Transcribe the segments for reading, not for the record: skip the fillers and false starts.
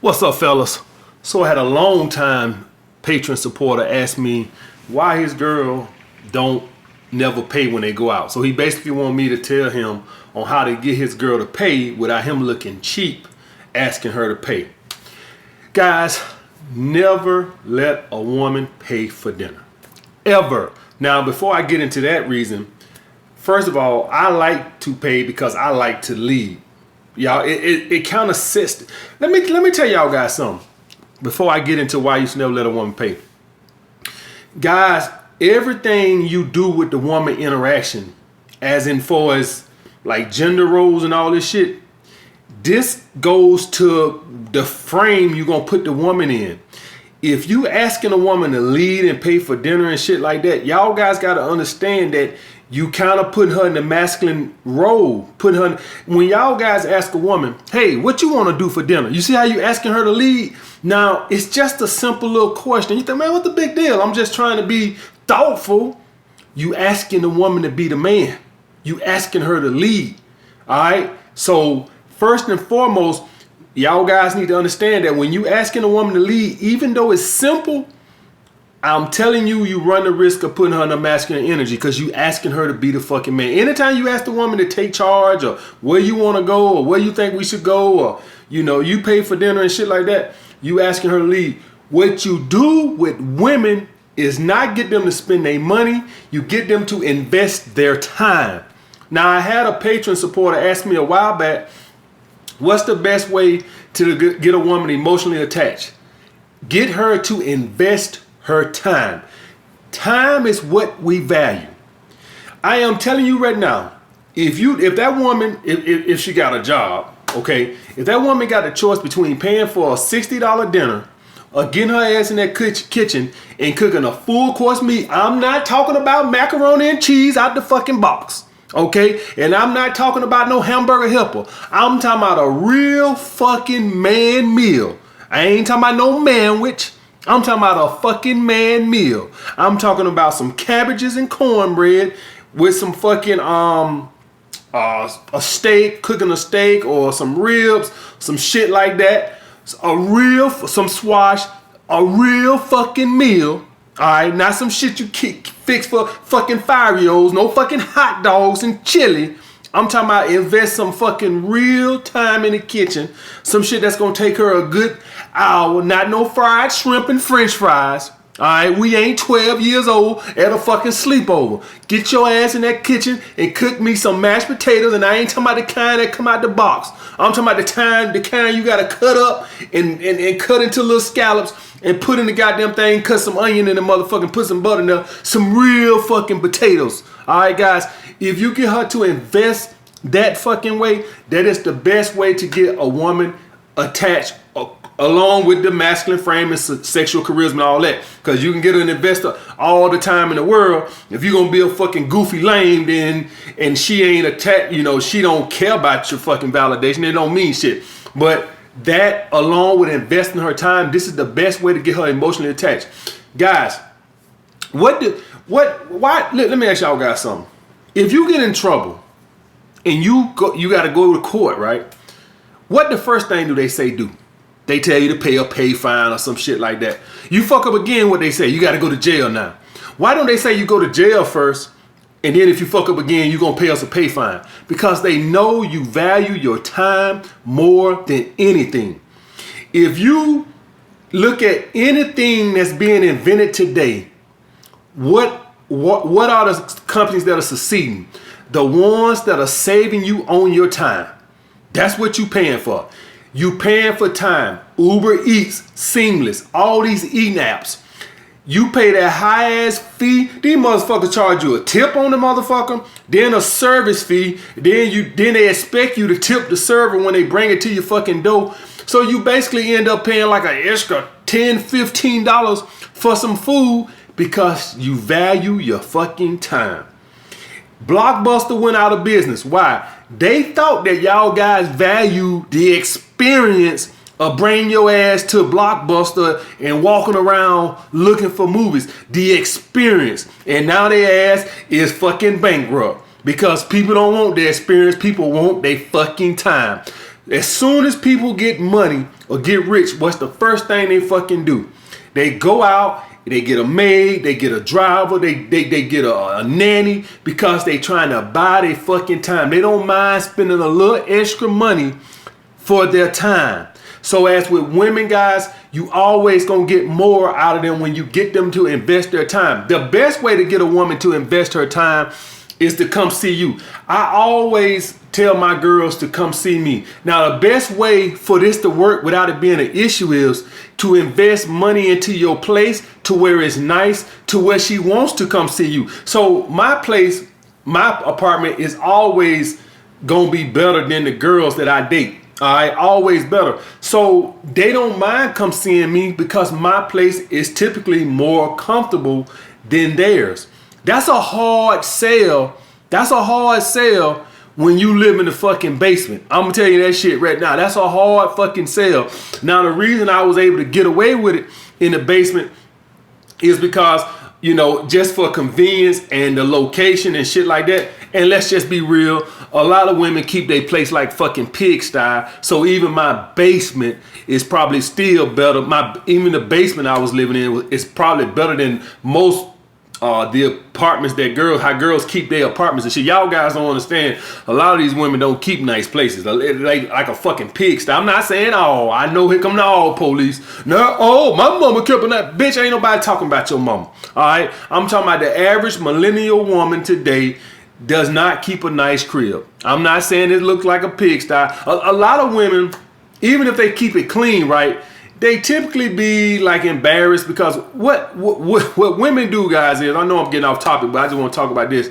What's up, fellas? So I had a long time patron supporter ask me why his girl don't never pay when they go out. So he basically wanted me to tell him on how to get his girl to pay without him looking cheap, asking her to pay. Guys, never let a woman pay for dinner. Ever. Now, before I get into that reason, first of all, I like to pay because I like to lead. Y'all, it kind of sets. Let me tell y'all guys something before I get into why you should never let a woman pay. Guys, everything you do with the woman interaction, as in far as like gender roles and all this shit, this goes to the frame you're gonna put the woman in. If you asking a woman to lead and pay for dinner and shit like that, y'all guys gotta understand that you kind of put her in the masculine role. When y'all guys ask a woman, hey, what you want to do for dinner? You see how you asking her to lead? Now, it's just a simple little question. You think, man, what's the big deal? I'm just trying to be thoughtful. You asking the woman to be the man. You asking her to lead. All right? So first and foremost, y'all guys need to understand that when you asking a woman to lead, even though it's simple, I'm telling you, you run the risk of putting her in a masculine energy because you asking her to be the fucking man. Anytime you ask the woman to take charge or where you want to go or where you think we should go or, you pay for dinner and shit like that, you asking her to lead. What you do with women is not get them to spend their money. You get them to invest their time. Now, I had a patron supporter ask me a while back, what's the best way to get a woman emotionally attached? Get her to invest her time. Time is what we value. I am telling you right now, if that woman, if she got a job, okay, if that woman got a choice between paying for a $60 dinner or getting her ass in that kitchen and cooking a full course meal, I'm not talking about macaroni and cheese out the fucking box. Okay, and I'm not talking about no hamburger helper. I'm talking about a real fucking man meal. I ain't talking about no manwich. I'm talking about a fucking man meal. I'm talking about some cabbages and cornbread with some fucking a steak, cooking a steak or some ribs, some shit like that. Some squash, a real fucking meal. All right, not some shit you fix for fucking 5-year-olds, no fucking hot dogs and chili. I'm talking about invest some fucking real time in the kitchen. Some shit that's gonna take her a good hour. Not no fried shrimp and french fries. Alright, we ain't 12 years old at a fucking sleepover. Get your ass in that kitchen and cook me some mashed potatoes. And I ain't talking about the kind that come out the box. I'm talking about the kind you gotta cut up and cut into little scallops and put in the goddamn thing, cut some onion in the motherfucking, put some butter in there, some real fucking potatoes. Alright guys, if you get her to invest that fucking way, that is the best way to get a woman attached along with the masculine frame and sexual charisma and all that. Because you can get an investor all the time in the world. If you're gonna be a fucking goofy lame, then and she ain't attached, she don't care about your fucking validation, it don't mean shit. But that along with investing her time, this is the best way to get her emotionally attached. Guys, let me ask y'all guys something. If you get in trouble and you gotta go to court, right? What the first thing do they say do? They tell you to pay a pay fine or some shit like that. You fuck up again, what they say, you gotta go to jail now. Why don't they say you go to jail first, and then if you fuck up again, you're gonna pay us a pay fine? Because they know you value your time more than anything. If you look at anything that's being invented today, what are the companies that are succeeding? The ones that are saving you on your time. That's what you paying for. You paying for time. Uber Eats, Seamless, all these eating apps. You pay that high ass fee. These motherfuckers charge you a tip on the motherfucker, then a service fee. Then they expect you to tip the server when they bring it to your fucking door. So you basically end up paying like an extra $10, $15 for some food because you value your fucking time. Blockbuster went out of business. Why? They thought that y'all guys value the experience of bringing your ass to Blockbuster and walking around looking for movies. The experience. And now their ass is fucking bankrupt because people don't want the experience. People want their fucking time. As soon as people get money or get rich, what's the first thing they fucking do? They go out, they get a maid, they get a driver, they get a nanny, because they trying to buy their fucking time. They don't mind spending a little extra money for their time. So as with women, guys, you always gonna get more out of them when you get them to invest their time. The best way to get a woman to invest her time is to come see you. I always tell my girls to come see me. Now, the best way for this to work without it being an issue is to invest money into your place to where it's nice, to where she wants to come see you. So my place, my apartment is always gonna be better than the girls that I date. All right, always better. So they don't mind come seeing me because my place is typically more comfortable than theirs. That's a hard sell. That's a hard sell when you live in the fucking basement. I'm gonna tell you that shit right now. That's a hard fucking sell. Now, the reason I was able to get away with it in the basement is because, you know, just for convenience and the location and shit like that. And let's just be real, a lot of women keep their place like fucking pigsty. So even my basement is probably still better. Even the basement I was living in is probably better than most the apartments that how girls keep their apartments and shit. Y'all guys don't understand. A lot of these women don't keep nice places. Like a fucking pigsty. I'm not saying all. I know here come the all police. No, oh, my mama kept that. Bitch, ain't nobody talking about your mama. All right, I'm talking about the average millennial woman today does not keep a nice crib. I'm not saying it looks like a pigsty. A lot of women, even if they keep it clean, right, they typically be like embarrassed because what women do, guys, is, I know I'm getting off topic, but I just want to talk about this.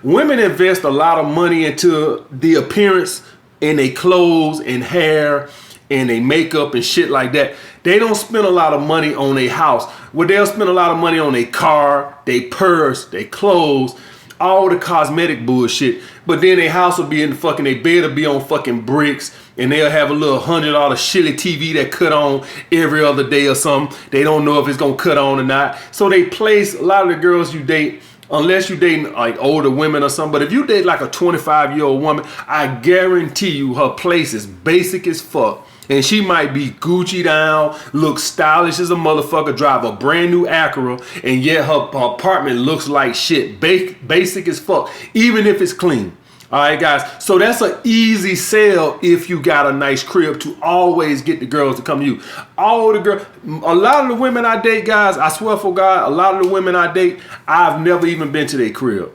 Women invest a lot of money into the appearance and their clothes and hair and their makeup and shit like that. They don't spend a lot of money on their house. Well, they'll spend a lot of money on their car, their purse, their clothes, all the cosmetic bullshit. But then their house will be in fucking, their bed will be on fucking bricks, and they'll have a little $100 shitty TV that cut on every other day or something. They don't know if it's gonna cut on or not. So they place, a lot of the girls you date, unless you dating like older women or something, but if you date like a 25-year-old woman, I guarantee you her place is basic as fuck. And she might be Gucci down, look stylish as a motherfucker, drive a brand new Acura, and yet her apartment looks like shit, basic as fuck, even if it's clean. All right, guys. So that's an easy sell if you got a nice crib, to always get the girls to come to you. All the girls, a lot of the women I date, guys, I swear for God, a lot of the women I date, I've never even been to their crib.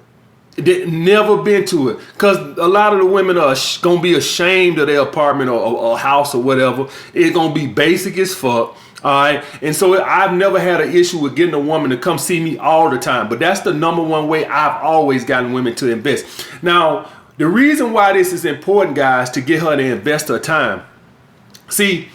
Never been to it, because a lot of the women are gonna be ashamed of their apartment or house or whatever. It's gonna be basic as fuck. All right, and so I've never had an issue with getting a woman to come see me all the time, but that's the number one way I've always gotten women to invest. Now, the reason why this is important, guys, to get her to invest her time. See,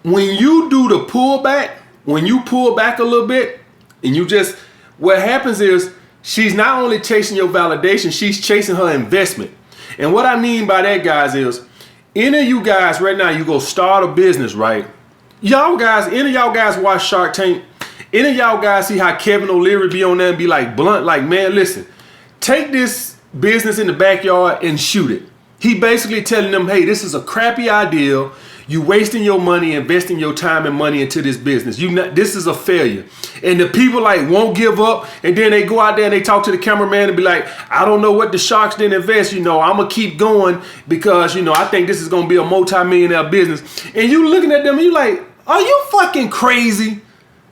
when you do the pullback, when you pull back a little bit, and you just, what happens is, she's not only chasing your validation, she's chasing her investment. And what I mean by that, guys, is any of you guys right now, you go start a business, right? Y'all guys, any of y'all guys watch Shark Tank? Any of y'all guys see how Kevin O'Leary be on there and be like blunt, like, man, listen, take this business in the backyard and shoot it. He basically telling them, hey, this is a crappy idea. You wasting your money, investing your time and money into this business. This is a failure. And the people like won't give up. And then they go out there and they talk to the cameraman and be like, I don't know what the Sharks didn't invest. I'm going to keep going because, I think this is going to be a multi-millionaire business. And you looking at them and you like, are you fucking crazy?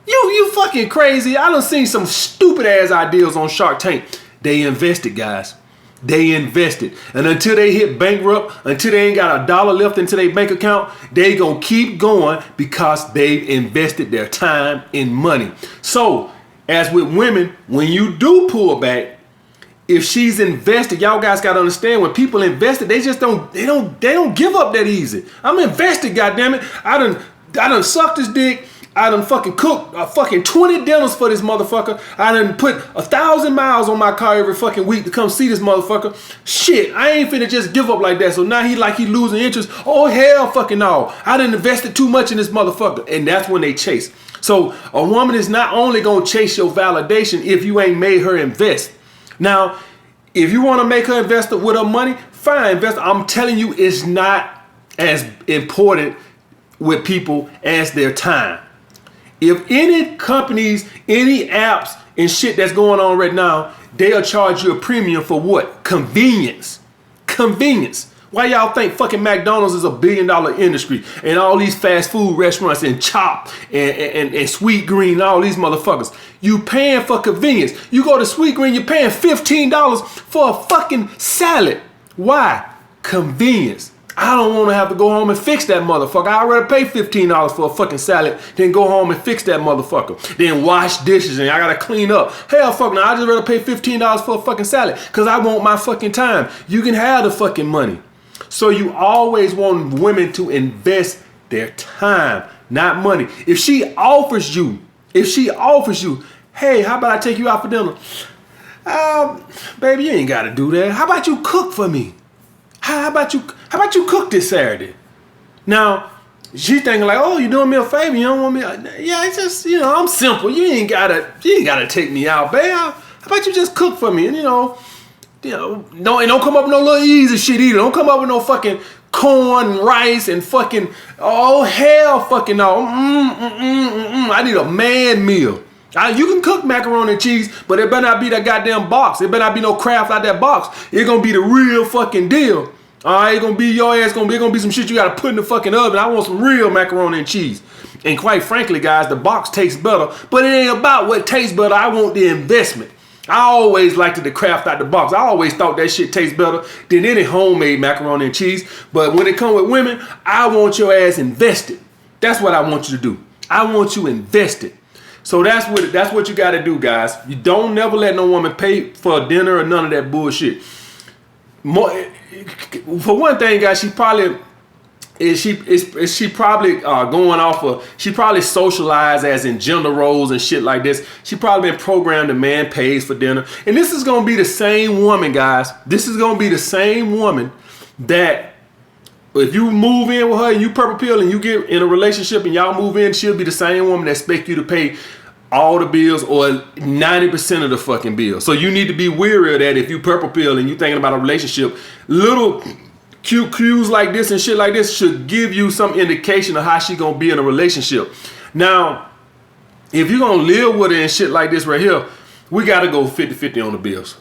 You fucking crazy. I done seen some stupid ass ideas on Shark Tank. They invested, guys. They invested. And until they hit bankrupt, until they ain't got $1 left into their bank account, they gonna keep going because they've invested their time and money. So, as with women, when you do pull back, if she's invested, y'all guys gotta understand, when people invested, they just don't give up that easy. I'm invested, goddammit. I done sucked this dick. I done fucking cooked fucking 20 dinners for this motherfucker. I done put 1,000 miles on my car every fucking week to come see this motherfucker. Shit, I ain't finna just give up like that. So now he losing interest. Oh, hell fucking no. I done invested too much in this motherfucker. And that's when they chase. So a woman is not only gonna chase your validation if you ain't made her invest. Now, if you wanna make her invest with her money, fine, invest. I'm telling you, it's not as important with people as their time. If any companies, any apps and shit that's going on right now, they'll charge you a premium for what? Convenience. Convenience. Why y'all think fucking McDonald's is $1 billion industry and all these fast food restaurants and Chop and Sweet Green and all these motherfuckers? You paying for convenience. You go to Sweet Green, you're paying $15 for a fucking salad. Why? Convenience. I don't want to have to go home and fix that motherfucker. I'd rather pay $15 for a fucking salad than go home and fix that motherfucker. Then wash dishes and I gotta clean up. Hell fuck no, I just rather pay $15 for a fucking salad because I want my fucking time. You can have the fucking money. So you always want women to invest their time, not money. If she offers you, hey, how about I take you out for dinner? Baby, you ain't gotta do that. How about you cook for me? How about you cook this Saturday? Now, she thinking like, oh, you doing me a favor? You don't want me? Yeah, it's just, I'm simple. You ain't gotta take me out, babe. How about you just cook for me? And don't come up with no little easy shit either. Don't come up with no fucking corn and rice and fucking, oh hell fucking no. I need a man meal. You can cook macaroni and cheese, but it better not be that goddamn box. It better not be no Kraft out that box. It's gonna be the real fucking deal. Alright, it's gonna be your ass, gonna be some shit you gotta put in the fucking oven. I want some real macaroni and cheese. And quite frankly, guys, the box tastes better, but it ain't about what tastes better. I want the investment. I always liked the Kraft out the box. I always thought that shit tastes better than any homemade macaroni and cheese. But when it comes with women, I want your ass invested. That's what I want you to do. I want you invested. So that's what you got to do, guys. You don't never let no woman pay for dinner or none of that bullshit. For one thing, guys, she probably going off of, she probably socialized as in gender roles and shit like this. She probably been programmed the man pays for dinner. And this is going to be the same woman, guys. This is going to be the same woman that if you move in with her and you purple pill and you get in a relationship and y'all move in, she'll be the same woman that expect you to pay all the bills or 90% of the fucking bills. So you need to be wary of that if you purple pill and you thinking about a relationship. Little cute cues like this and shit like this should give you some indication of how she gonna be in a relationship. Now, if you're gonna live with her and shit like this right here, we gotta go 50-50 on the bills.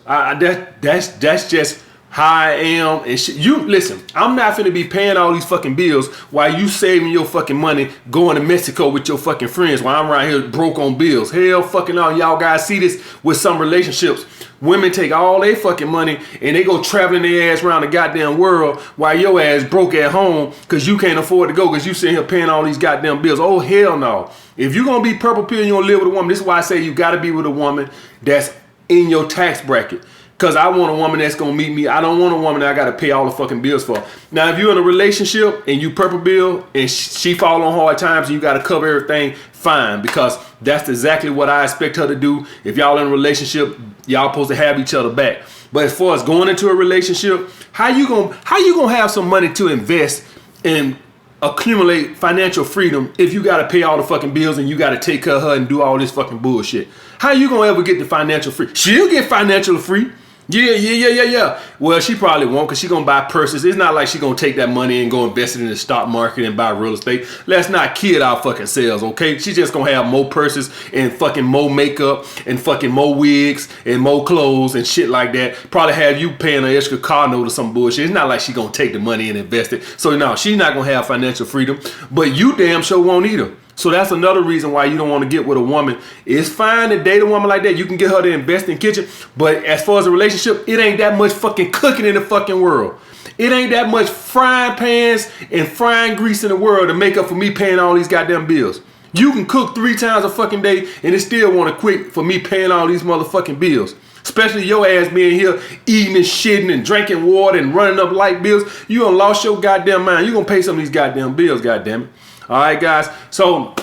That's just how I am and shit. You listen, I'm not finna be paying all these fucking bills while you saving your fucking money going to Mexico with your fucking friends while I'm right here broke on bills. Hell fucking no, y'all guys see this with some relationships. Women take all their fucking money and they go traveling their ass around the goddamn world while your ass broke at home because you can't afford to go because you sitting here paying all these goddamn bills. Oh hell no. If you're gonna be purple pill and you're gonna live with a woman, this is why I say you gotta be with a woman that's in your tax bracket. Because I want a woman that's going to meet me. I don't want a woman that I got to pay all the fucking bills for. Now, if you're in a relationship and you purple bill and she fall on hard times and you got to cover everything, fine. Because that's exactly what I expect her to do. If y'all in a relationship, y'all supposed to have each other back. But as far as going into a relationship, how you gonna have some money to invest and accumulate financial freedom if you got to pay all the fucking bills and you got to take care of her and do all this fucking bullshit? How you gonna ever get the financial free? She'll get financial free. Yeah. Well, she probably won't because she gonna buy purses. It's not like she gonna take that money and go invest it in the stock market and buy real estate. Let's not kid our fucking selves, okay? She just gonna have more purses and fucking more makeup and fucking more wigs and more clothes and shit like that. Probably have you paying an extra car note or some bullshit. It's not like she gonna take the money and invest it. So no, she's not gonna have financial freedom, but you damn sure won't either. So that's another reason why you don't want to get with a woman. It's fine to date a woman like that. You can get her to invest in the kitchen. But as far as a relationship, it ain't that much fucking cooking in the fucking world. It ain't that much frying pans and frying grease in the world to make up for me paying all these goddamn bills. You can cook 3 times a fucking day and it still want to quit for me paying all these motherfucking bills. Especially your ass being here eating and shitting and drinking water and running up light bills. You done lost your goddamn mind. You gonna pay some of these goddamn bills, goddamn it. All right, guys. So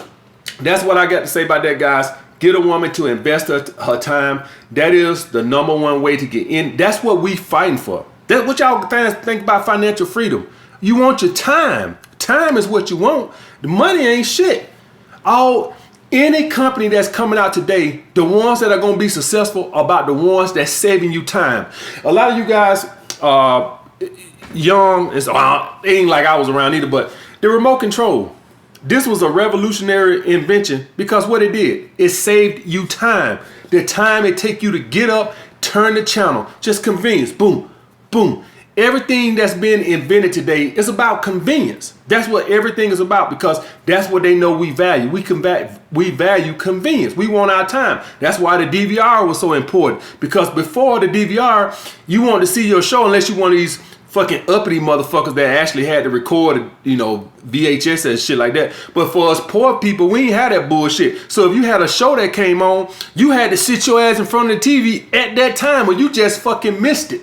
that's what I got to say about that, guys. Get a woman to invest her time. That is the #1 way to get in. That's what we fighting for. That's what y'all think about financial freedom. You want your time. Time is what you want. The money ain't shit. Any company that's coming out today, the ones that are going to be successful are about the ones that's saving you time. A lot of you guys young. It ain't like I was around either, but the remote control. This was a revolutionary invention because what it did, it saved you time. The time it take you to get up, turn the channel, just convenience, boom, boom. Everything that's been invented today is about convenience. That's what everything is about because that's what they know we value. We value convenience. We want our time. That's why the DVR was so important because before the DVR, you wanted to see your show unless you one of these fucking uppity motherfuckers that actually had to record, VHS and shit like that. But for us poor people, we ain't had that bullshit. So if you had a show that came on, you had to sit your ass in front of the TV at that time or you just fucking missed it.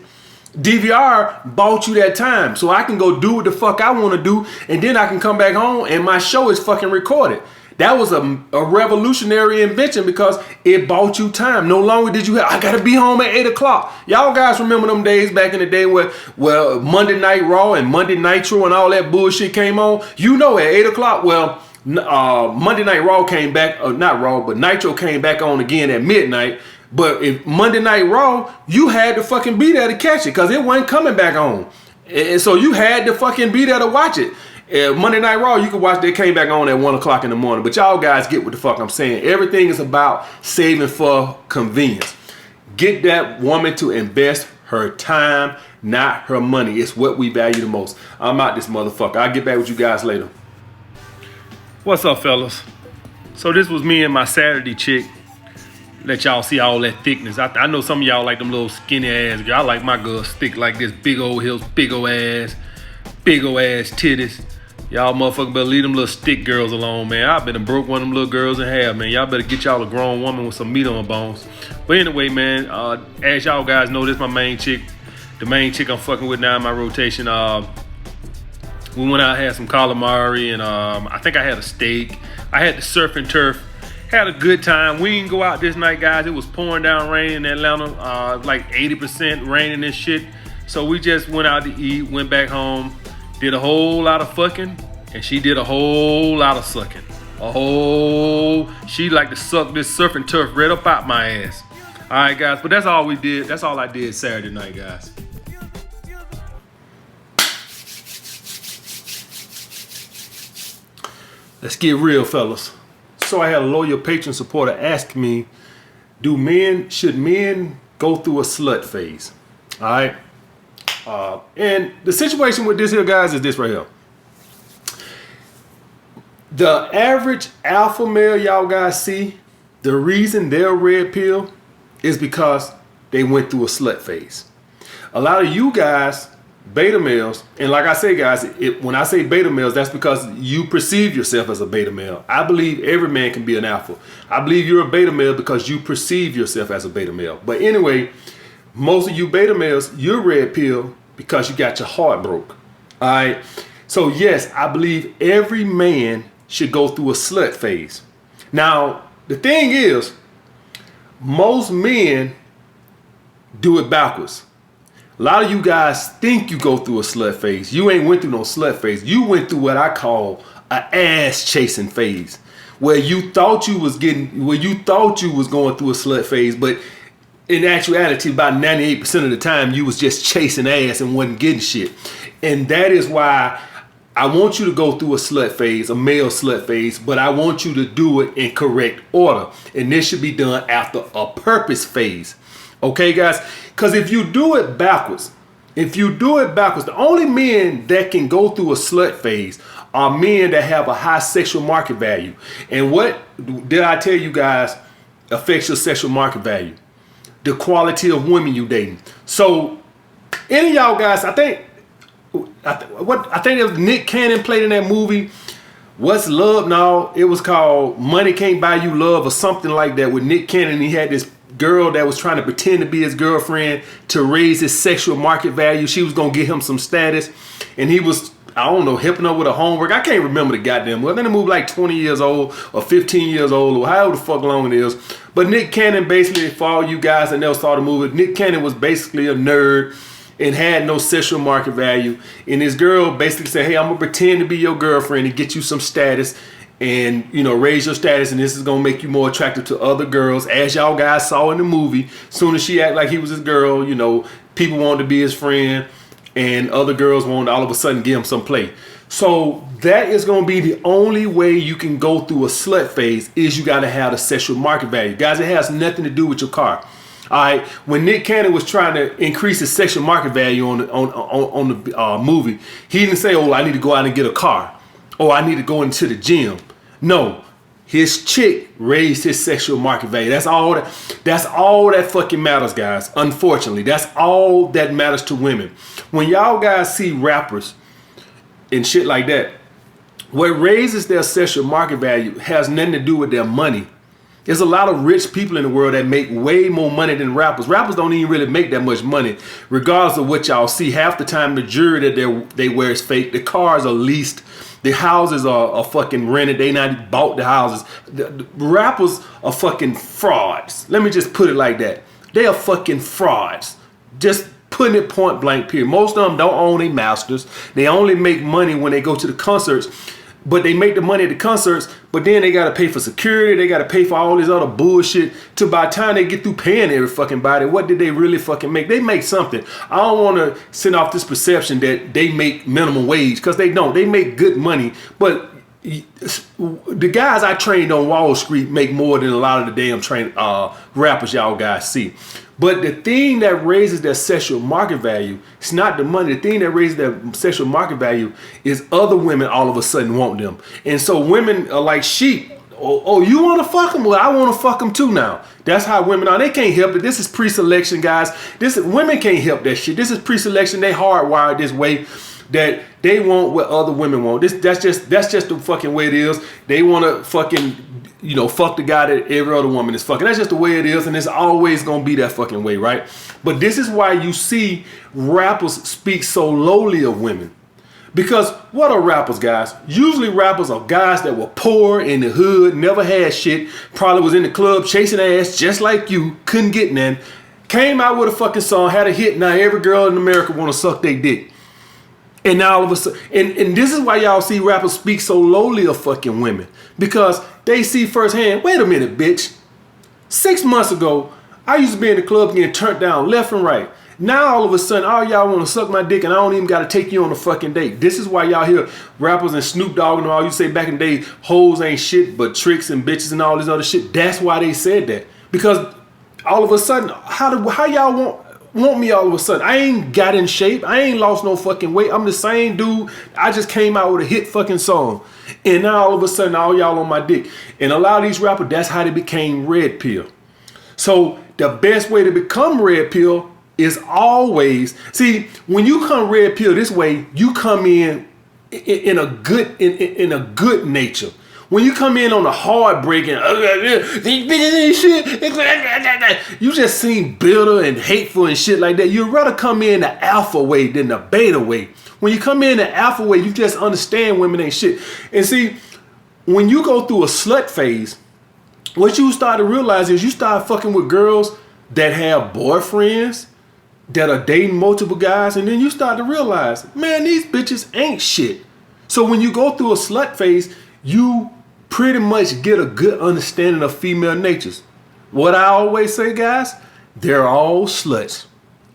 DVR bought you that time so I can go do what the fuck I want to do and then I can come back home and my show is fucking recorded. That was a revolutionary invention because it bought you time. No longer did you have, I gotta be home at 8 o'clock. Y'all guys remember them days back in the day where Monday Night Raw and Monday Nitro and all that bullshit came on? At 8 o'clock, Monday Night Raw came back, not Raw, but Nitro came back on again at midnight. But if Monday Night Raw, you had to fucking be there to catch it because it wasn't coming back on. And so you had to fucking be there to watch it. Monday Night Raw, you could watch, they came back on at 1 o'clock in the morning. But y'all guys get what the fuck I'm saying. Everything is about saving for convenience. Get that woman to invest her time, not her money. It's what we value the most. I'm out this motherfucker. I'll get back with you guys later. What's up, fellas? So this was me and my Saturday chick. Let y'all see all that thickness. I know some of y'all like them little skinny ass girls. I like my girls thick like this, big old hips, big old ass titties. Y'all motherfuckers better leave them little stick girls alone, man. I been broke one of them little girls in half, man. Y'all better get y'all a grown woman with some meat on her bones. But anyway, man, as y'all guys know, this is my main chick. The main chick I'm fucking with now in my rotation. We went out, had some calamari, and I think I had a steak. I had the surf and turf. Had a good time. We didn't go out this night, guys. It was pouring down rain in Atlanta, like 80% rain and shit. So we just went out to eat, went back home, did a whole lot of fucking, and she did a whole lot of sucking. She liked to suck this surf and turf right up out my ass. All right, guys, but that's all we did. That's all I did Saturday night, guys. Let's get real, fellas. So I had a loyal patron supporter ask me, should men go through a slut phase? All right. And the situation with this here, guys, is this right here. The average alpha male y'all guys see, the reason they're red pill is because they went through a slut phase. A lot of you guys, beta males, and like I say, guys, when I say beta males, that's because you perceive yourself as a beta male. I believe every man can be an alpha. I believe you're a beta male because you perceive yourself as a beta male. But anyway, most of you beta males, you're red pill because you got your heart broke. All right. So yes, I believe every man should go through a slut phase. Now, the thing is, most men do it backwards. A lot of you guys think you go through a slut phase. You ain't went through no slut phase. You went through what I call an ass chasing phase, where you thought you was going through a slut phase, but in actuality, about 98% of the time, you was just chasing ass and wasn't getting shit. And that is why I want you to go through a slut phase, a male slut phase, but I want you to do it in correct order. And this should be done after a purpose phase. Okay, guys? Because if you do it backwards, the only men that can go through a slut phase are men that have a high sexual market value. And what did I tell you guys affects your sexual market value? The quality of women you dating. So, any of y'all guys, I think it was Nick Cannon played in that movie. What's Love? No, it was called Money Can't Buy You Love or something like that with Nick Cannon. He had this girl that was trying to pretend to be his girlfriend to raise his sexual market value. She was going to get him some status. And he was, I don't know, helping her with her homework. I can't remember the goddamn movie. I think the movie like 20 years old or 15 years old or however the fuck long it is. But Nick Cannon basically, for all you guys that never saw the movie, Nick Cannon was basically a nerd and had no sexual market value. And this girl basically said, hey, I'm going to pretend to be your girlfriend and get you some status and, you know, raise your status. And this is going to make you more attractive to other girls. As y'all guys saw in the movie, soon as she acted like he was his girl, you know, people wanted to be his friend. and other girls want to all of a sudden give them some play. So that is going to be the only way you can go through a slut phase, is you got to have a sexual market value. Guys, it has nothing to do with your car. All right, when Nick Cannon was trying to increase his sexual market value on the movie, he didn't say, "Oh, I need to go out and get a car," or "I need to go into the gym." No, his chick raised his sexual market value. That's all that fucking matters, guys. Unfortunately, that's all that matters to women. When y'all guys see rappers and shit like that, what raises their sexual market value has nothing to do with their money. There's a lot of rich people in the world that make way more money than rappers. Rappers don't even really make that much money, regardless of what y'all see. Half the time, the jewelry that they wear is fake. The cars are leased. The houses are fucking rented. They not bought the houses. The rappers are fucking frauds. Let me just put it like that. They are fucking frauds. Just putting it point blank period. Most of them don't own their masters. They only make money when they go to the concerts. But they make the money at the concerts, but then they got to pay for security. They got to pay for all this other bullshit. To by the time they get through paying every fucking body, what did they really fucking make? They make something. I don't want to send off this perception that they make minimum wage, because they don't. They make good money. But the guys I trained on Wall Street make more than a lot of the damn rappers y'all guys see. But the thing that raises their sexual market value, it's not the money. The thing that raises their sexual market value is other women all of a sudden want them. And so women are like sheep. Oh, you want to fuck them? Well, I want to fuck them too now. That's how women are. They can't help it. This is pre-selection, guys. Women can't help that shit. This is pre-selection. They hardwired this way that they want what other women want. That's just the fucking way it is. They want to fucking, fuck the guy that every other woman is fucking. That's just the way it is, and it's always gonna be that fucking way, right? But this is why you see rappers speak so lowly of women. Because what are rappers, guys? Usually rappers are guys that were poor in the hood, never had shit, probably was in the club chasing ass just like you, couldn't get none, came out with a fucking song, had a hit, now every girl in America wanna suck their dick. And now all of a sudden, and this is why y'all see rappers speak so lowly of fucking women. Because they see firsthand, wait a minute, bitch. 6 months ago, I used to be in the club getting turned down left and right. Now all of a sudden, all y'all want to suck my dick and I don't even got to take you on a fucking date. This is why y'all hear rappers and Snoop Dogg and all you say back in the day, hoes ain't shit but tricks and bitches and all this other shit. That's why they said that. Because all of a sudden, how y'all want me all of a sudden? I ain't got in shape. I ain't lost no fucking weight. I'm the same dude. I just came out with a hit fucking song. And now all of a sudden, all y'all on my dick. And a lot of these rappers, that's how they became red pill. So the best way to become red pill is always, see, when you come red pill this way, you come in a good nature. When you come in on the heartbreaking, you just seem bitter and hateful and shit like that. You'd rather come in the alpha way than the beta way. When you come in the alpha way, you just understand women ain't shit. And see, when you go through a slut phase, what you start to realize is you start fucking with girls that have boyfriends, that are dating multiple guys, and then you start to realize, man, these bitches ain't shit. So when you go through a slut phase, you pretty much get a good understanding of female natures. What I always say, guys, they're all sluts.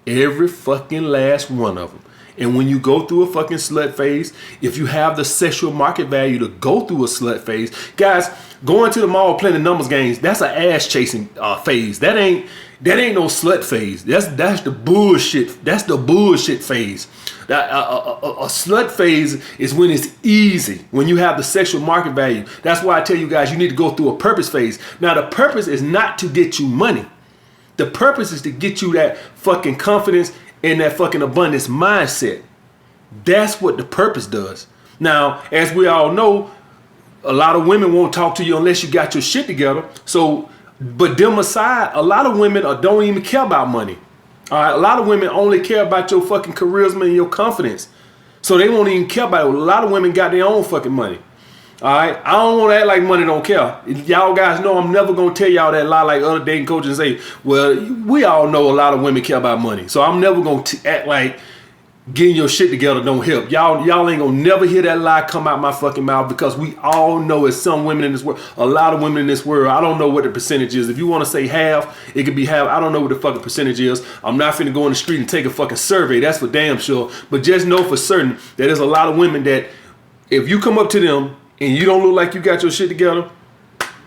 Every fucking last one of them. And when you go through a fucking slut phase, if you have the sexual market value to go through a slut phase, guys, going to the mall playing the numbers games, that's an ass chasing phase. That ain't no slut phase. That's the bullshit. That's the bullshit phase. A slut phase is when it's easy, when you have the sexual market value. That's why I tell you guys, you need to go through a purpose phase. Now, the purpose is not to get you money. The purpose is to get you that fucking confidence and that fucking abundance mindset. That's what the purpose does. Now, as we all know, a lot of women won't talk to you unless you got your shit together. So, but them aside, a lot of women don't even care about money. All right, a lot of women only care about your fucking charisma and your confidence. So they won't even care about it. A lot of women got their own fucking money. All right, I don't want to act like money don't care. Y'all guys know I'm never going to tell y'all that lie like other dating coaches and say, well, we all know a lot of women care about money. So I'm never going to act like getting your shit together don't help. Y'all ain't gonna never hear that lie come out my fucking mouth, because we all know it's some women in this world, a lot of women in this world. I don't know what the percentage is. If you want to say half, it could be half. I don't know what the fucking percentage is. I'm not finna go in the street and take a fucking survey. That's for damn sure. But just know for certain that there's a lot of women that if you come up to them and you don't look like you got your shit together,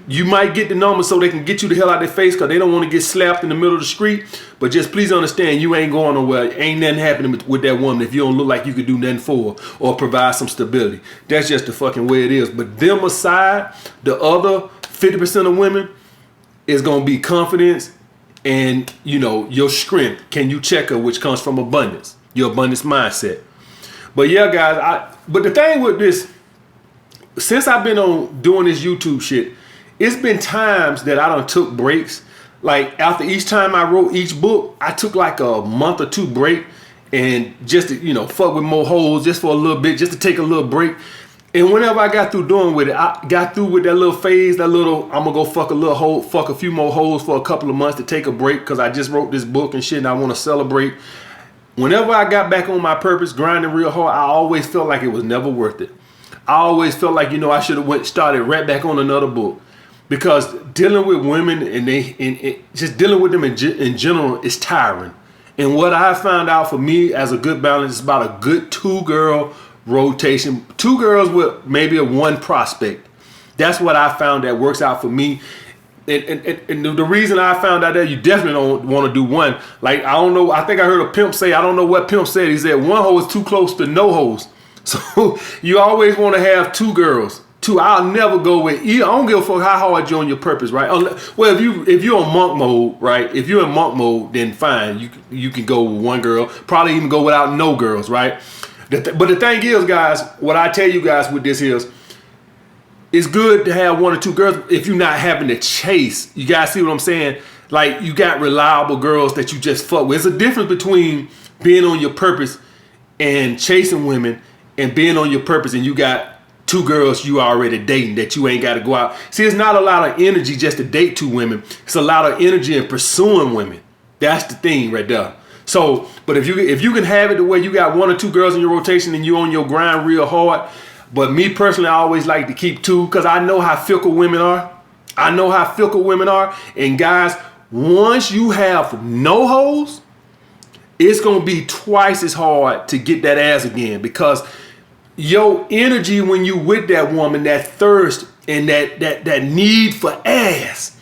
you might get the number so they can get you the hell out of their face, because they don't want to get slapped in the middle of the street. But just please understand, you ain't going nowhere. Ain't nothing happening with that woman if you don't look like you could do nothing for her or provide some stability. That's just the fucking way it is. But them aside, the other 50% of women is going to be confidence and, your strength. Can you check her, which comes from abundance, your abundance mindset. But yeah, guys, but the thing with this, since I've been on doing this YouTube shit, it's been times that I done took breaks. Like after each time I wrote each book, I took like a month or two break, and just to, fuck with more hoes just for a little bit, just to take a little break. And whenever I got through doing with it, I got through with that little phase, I'm gonna go fuck a few more hoes for a couple of months to take a break, because I just wrote this book and shit and I want to celebrate. Whenever I got back on my purpose, grinding real hard, I always felt like it was never worth it. I always felt like, I should have started right back on another book. Because dealing with women and just dealing with them in general is tiring. And what I found out for me as a good balance is about a good 2-girl rotation. 2 girls with maybe a 1 prospect. That's what I found that works out for me. And the reason I found out that you definitely don't want to do 1. Like, I don't know. I think I heard a pimp say, I don't know what pimp said. He said 1 hoe is too close to no hoes. So you always want to have 2 girls. 2, I'll never go with either. I don't give a fuck how hard you're on your purpose, right? Well, if you're on monk mode, right? If you're in monk mode, then fine. You can go with 1 girl. Probably even go without no girls, right? But the thing is, guys, what I tell you guys with this is, it's good to have 1 or 2 girls if you're not having to chase. You guys see what I'm saying? Like, you got reliable girls that you just fuck with. There's a difference between being on your purpose and chasing women, and being on your purpose and you got 2 girls you already dating that you ain't got to go out. See, it's not a lot of energy just to date 2 women. It's a lot of energy in pursuing women. That's the thing right there. So, but if you can have it the way you got 1 or 2 girls in your rotation and you on your grind real hard. But me personally, I always like to keep 2, because I know how fickle women are. I know how fickle women are. And guys, once you have no hoes, it's going to be twice as hard to get that ass again, because your energy when you with that woman, that thirst and that need for ass,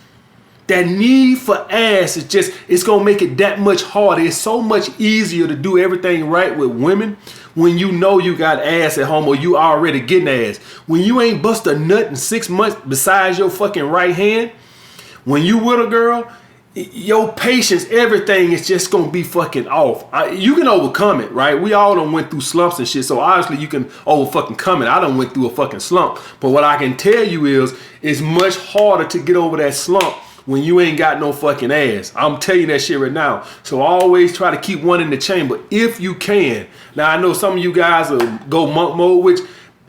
it's gonna make it that much harder. It's so much easier to do everything right with women when you know you got ass at home, or you already getting ass. When you ain't bust a nut in 6 months besides your fucking right hand, when you with a girl, your patience, everything is just gonna be fucking off. You can overcome it, right? We all done went through slumps and shit, so obviously you can fucking come it. I done went through a fucking slump, but what I can tell you is, it's much harder to get over that slump when you ain't got no fucking ass. I'm telling you that shit right now. So always try to keep 1 in the chamber if you can. Now, I know some of you guys will go monk mode, which,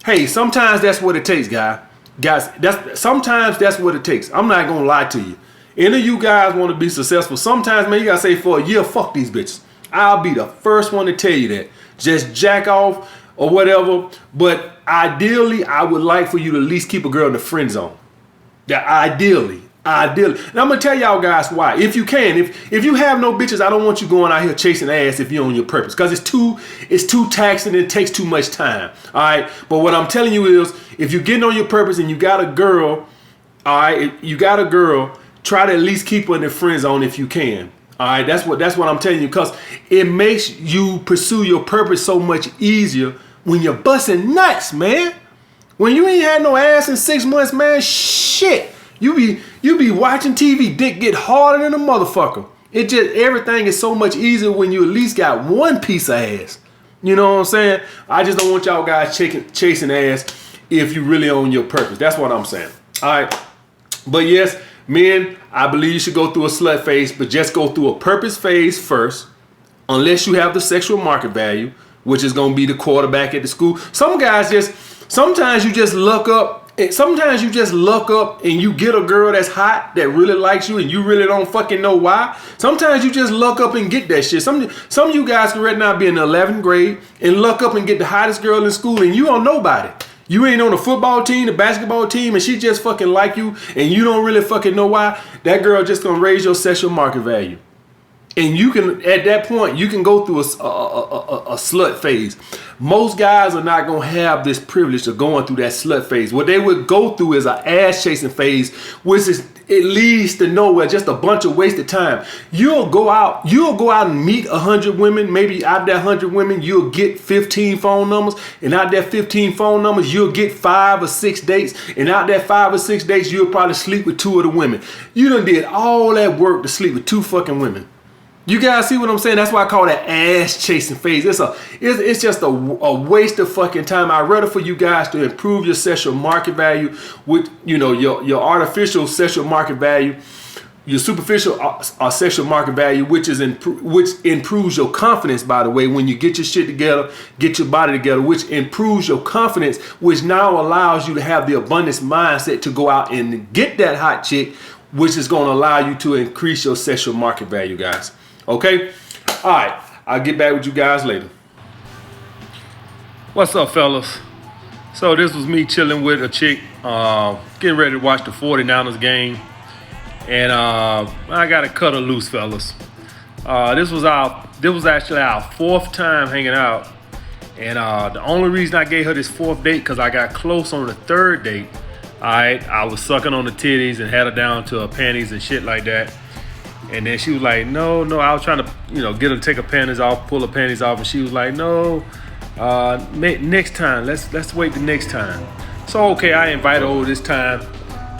hey, sometimes that's what it takes, guys. Sometimes that's what it takes. I'm not gonna lie to you. Any of you guys want to be successful, sometimes, man, you gotta say for a year, fuck these bitches. I'll be the first one to tell you that. Just jack off or whatever. But ideally, I would like for you to at least keep a girl in the friend zone. Yeah, ideally. And I'm gonna tell y'all guys why. If you can, if you have no bitches, I don't want you going out here chasing ass if you're on your purpose, because it's too taxing and it takes too much time. All right. But what I'm telling you is, if you're getting on your purpose and you got a girl, all right, try to at least keep her in the friend zone if you can. All right, that's what I'm telling you, because it makes you pursue your purpose so much easier when you're busting nuts, man. When you ain't had no ass in 6 months, man, shit. You be watching TV, dick get harder than a motherfucker. Everything is so much easier when you at least got 1 piece of ass. You know what I'm saying? I just don't want y'all guys chasing ass if you really own your purpose. That's what I'm saying. All right. But yes, men, I believe you should go through a slut phase, but just go through a purpose phase first, unless you have the sexual market value, which is going to be the quarterback at the school. Some guys sometimes you just luck up sometimes you just luck up and you get a girl that's hot that really likes you and you really don't fucking know why. Sometimes you just luck up and get that shit. Some of you guys can right now be in the 11th grade and luck up and get the hottest girl in school and you don't know about it. You ain't on the football team, the basketball team, and she just fucking like you and you don't really fucking know why. That girl just gonna raise your sexual market value. And you can, at that point, you can go through a slut phase. Most guys are not going to have this privilege of going through that slut phase. What they would go through is an ass chasing phase, which is, it leads to nowhere, just a bunch of wasted time. You'll go out and meet 100 women. Maybe out of that 100 women, you'll get 15 phone numbers. And out of that 15 phone numbers, you'll get 5 or 6 dates. And out of that 5 or 6 dates, you'll probably sleep with 2 of the women. You done did all that work to sleep with 2 fucking women. You guys see what I'm saying? That's why I call that ass chasing phase. It's just a waste of fucking time. I'd rather for you guys to improve your sexual market value with, you know, your artificial sexual market value, your superficial sexual market value, which improves your confidence, by the way, when you get your shit together, get your body together, which improves your confidence, which now allows you to have the abundance mindset to go out and get that hot chick, which is going to allow you to increase your sexual market value, guys. Okay? All right. I'll get back with you guys later. What's up, fellas? So this was me chilling with a chick, getting ready to watch the 49ers game. And I got to cut her loose, fellas. This was actually our 4th time hanging out. And the only reason I gave her this 4th date, because I got close on the 3rd date. All right? I was sucking on the titties and had her down to her panties and shit like that. And then she was like, no, I was trying to, you know, get her to take her panties off, pull her panties off. And she was like, no, next time, let's wait the next time. So, okay, I invited her over this time.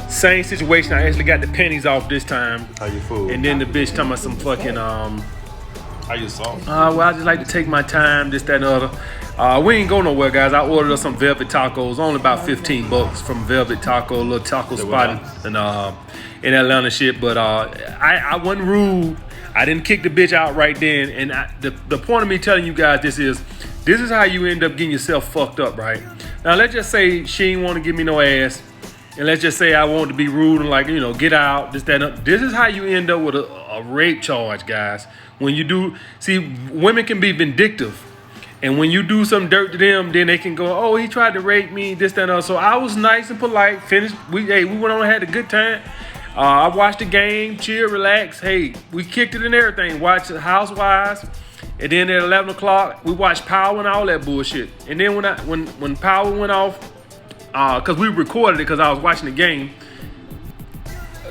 Same situation, I actually got the panties off this time. How you fool? And then the bitch talking about some fucking, how you soft? well, I just like to take my time, this, that, and the other. We ain't go nowhere, guys. I ordered us some velvet tacos, only about $15 from Velvet Taco, a little taco spot in Atlanta shit. But I wasn't rude. I didn't kick the bitch out right then. And the point of me telling you guys this is how you end up getting yourself fucked up, right? Now, let's just say she ain't want to give me no ass. And let's just say I wanted to be rude and like, you know, get out, this, that, and this is how you end up with a rape charge, guys. When you do, see, women can be vindictive. And when you do some dirt to them, then they can go, oh, he tried to rape me, this, that, and other. So I was nice and polite, finished. We went on and had a good time. I watched the game, chill, relax. Hey, we kicked it and everything. Watched Housewives. And then at 11 o'clock, we watched Power and all that bullshit. And then when Power went off, because we recorded it because I was watching the game,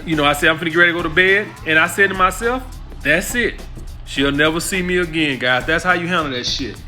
you know, I said, I'm finna get ready to go to bed. And I said to myself, that's it. She'll never see me again, guys. That's how you handle that shit.